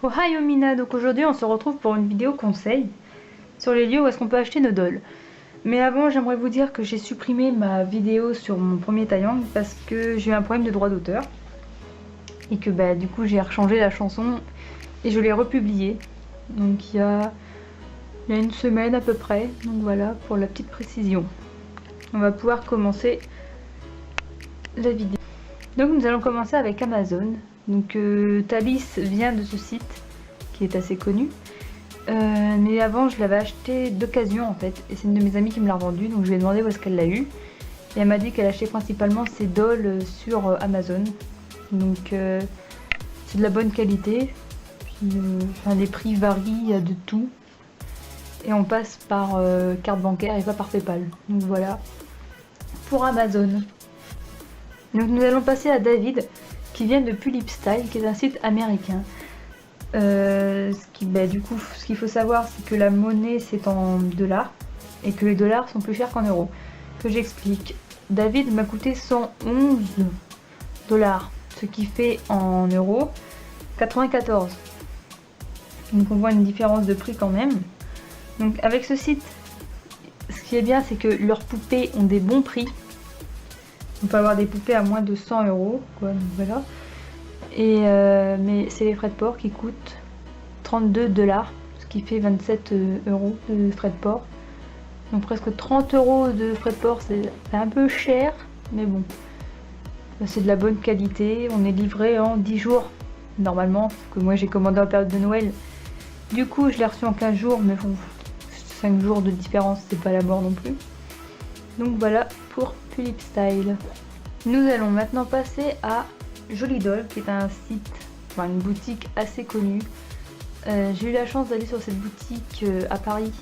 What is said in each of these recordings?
Ohio Mina, donc aujourd'hui on se retrouve pour une vidéo conseil sur les lieux où est-ce qu'on peut acheter nos dolls. Mais avant j'aimerais vous dire que j'ai supprimé ma vidéo sur mon premier Taeyang parce que j'ai eu un problème de droit d'auteur. Et que du coup j'ai rechangé la chanson et je l'ai republiée. Donc il y a une semaine à peu près. Donc voilà pour la petite précision. On va pouvoir commencer la vidéo. Donc nous allons commencer avec Amazon. Donc Thalys vient de ce site qui est assez connu. Mais avant je l'avais acheté d'occasion en fait. Et c'est une de mes amies qui me l'a revendu. Donc je lui ai demandé où est-ce qu'elle l'a eu. Et elle m'a dit qu'elle achetait principalement ses dolls sur Amazon. Donc c'est de la bonne qualité. Puis, les prix varient, il y a de tout. Et on passe par carte bancaire et pas par PayPal. Donc voilà pour Amazon. Donc nous allons passer à David qui vient de Pulip Style, qui est un site américain. Du coup, ce qu'il faut savoir, c'est que la monnaie c'est en dollars et que les dollars sont plus chers qu'en euros. Que j'explique. David m'a coûté 111 $, ce qui fait en euros 94. Donc on voit une différence de prix quand même. Donc avec ce site, ce qui est bien, c'est que leurs poupées ont des bons prix. On peut avoir des poupées à moins de 100 €, quoi, donc voilà. Et mais c'est les frais de port qui coûtent 32 $, ce qui fait 27 € de frais de port. Donc presque 30 € de frais de port, c'est un peu cher, mais bon. C'est de la bonne qualité, on est livré en 10 jours normalement, parce que moi j'ai commandé en période de Noël. Du coup je l'ai reçu en 15 jours, mais bon, 5 jours de différence, c'est pas la mort non plus. Donc voilà pour Pulip Style. Nous allons maintenant passer à Joli Doll, qui est un site, une boutique assez connue. J'ai eu la chance d'aller sur cette boutique à Paris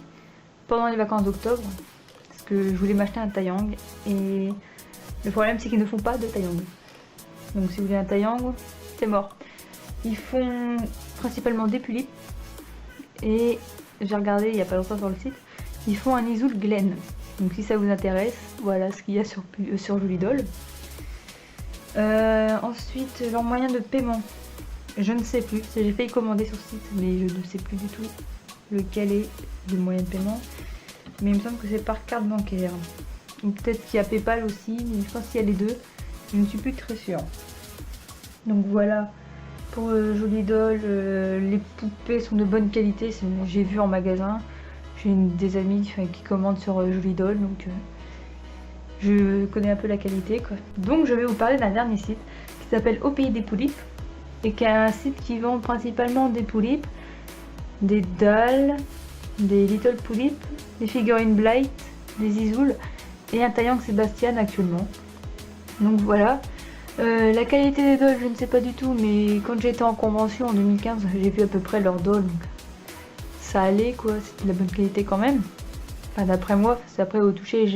pendant les vacances d'octobre, parce que je voulais m'acheter un Taeyang, et le problème c'est qu'ils ne font pas de Taeyang. Donc si vous voulez un Taeyang, c'est mort. Ils font principalement des Pulips, et j'ai regardé il n'y a pas longtemps sur le site, ils font un Isoul Glen. Donc si ça vous intéresse, voilà ce qu'il y a sur Joli Doll. Ensuite, leur moyen de paiement, je ne sais plus. J'ai failli commander sur le site, mais je ne sais plus du tout lequel est le moyen de paiement. Mais il me semble que c'est par carte bancaire. Ou peut-être qu'il y a PayPal aussi, mais je pense qu'il y a les deux. Je ne suis plus très sûre. Donc voilà pour Joli Doll. Les poupées sont de bonne qualité. J'ai vu en magasin. J'ai des amis qui commandent sur Joli Doll, donc je connais un peu la qualité, quoi. Donc je vais vous parler d'un dernier site qui s'appelle Au Pays des Poulips, et qui est un site qui vend principalement des poulips, des dolls, des Little Poulips, des figurines Blight, des Isoul et un Taeyang Sébastien actuellement. Donc voilà. La qualité des dolls, je ne sais pas du tout, mais quand j'étais en convention en 2015, j'ai vu à peu près leurs dolls. Donc ça allait, quoi, c'était de la bonne qualité quand même. Enfin, d'après moi, c'est après au toucher,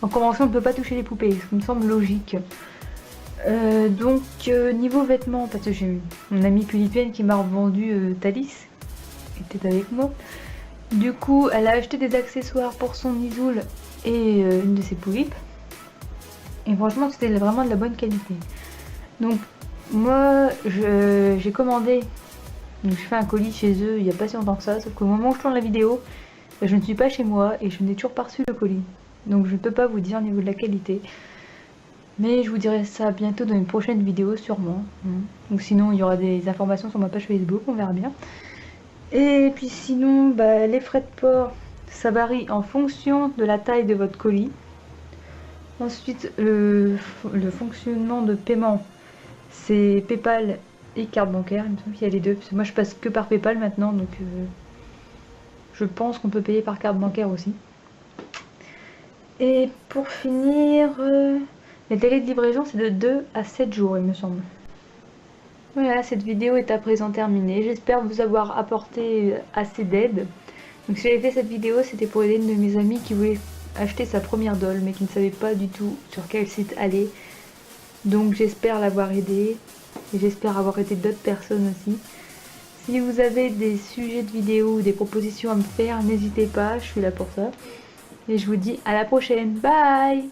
en convention on ne peut pas toucher les poupées, ce qui me semble logique. Donc niveau vêtements, parce que j'ai mon amie pulipienne qui m'a revendu Thalys, qui était avec moi. Du coup elle a acheté des accessoires pour son Isoul et une de ses poulips. Et franchement c'était vraiment de la bonne qualité. Donc moi j'ai commandé. Donc je fais un colis chez eux il n'y a pas si longtemps que ça, sauf qu'au moment où je tourne la vidéo, je ne suis pas chez moi et je n'ai toujours pas reçu le colis. Donc je ne peux pas vous dire au niveau de la qualité. Mais je vous dirai ça bientôt dans une prochaine vidéo sûrement. Donc sinon il y aura des informations sur ma page Facebook, on verra bien. Et puis sinon les frais de port, ça varie en fonction de la taille de votre colis. Ensuite le fonctionnement de paiement, c'est PayPal et carte bancaire, il me semble qu'il y a les deux, parce que moi je passe que par PayPal maintenant, donc je pense qu'on peut payer par carte bancaire aussi. Et pour finir, les délais de livraison c'est de 2 à 7 jours il me semble. Voilà, cette vidéo est à présent terminée, j'espère vous avoir apporté assez d'aide. Donc si j'avais fait cette vidéo, c'était pour aider une de mes amies qui voulait acheter sa première doll, mais qui ne savait pas du tout sur quel site aller. Donc j'espère l'avoir aidée, et j'espère avoir aidé d'autres personnes aussi. Si vous avez des sujets de vidéos ou des propositions à me faire, n'hésitez pas, je suis là pour ça. Et je vous dis à la prochaine. Bye!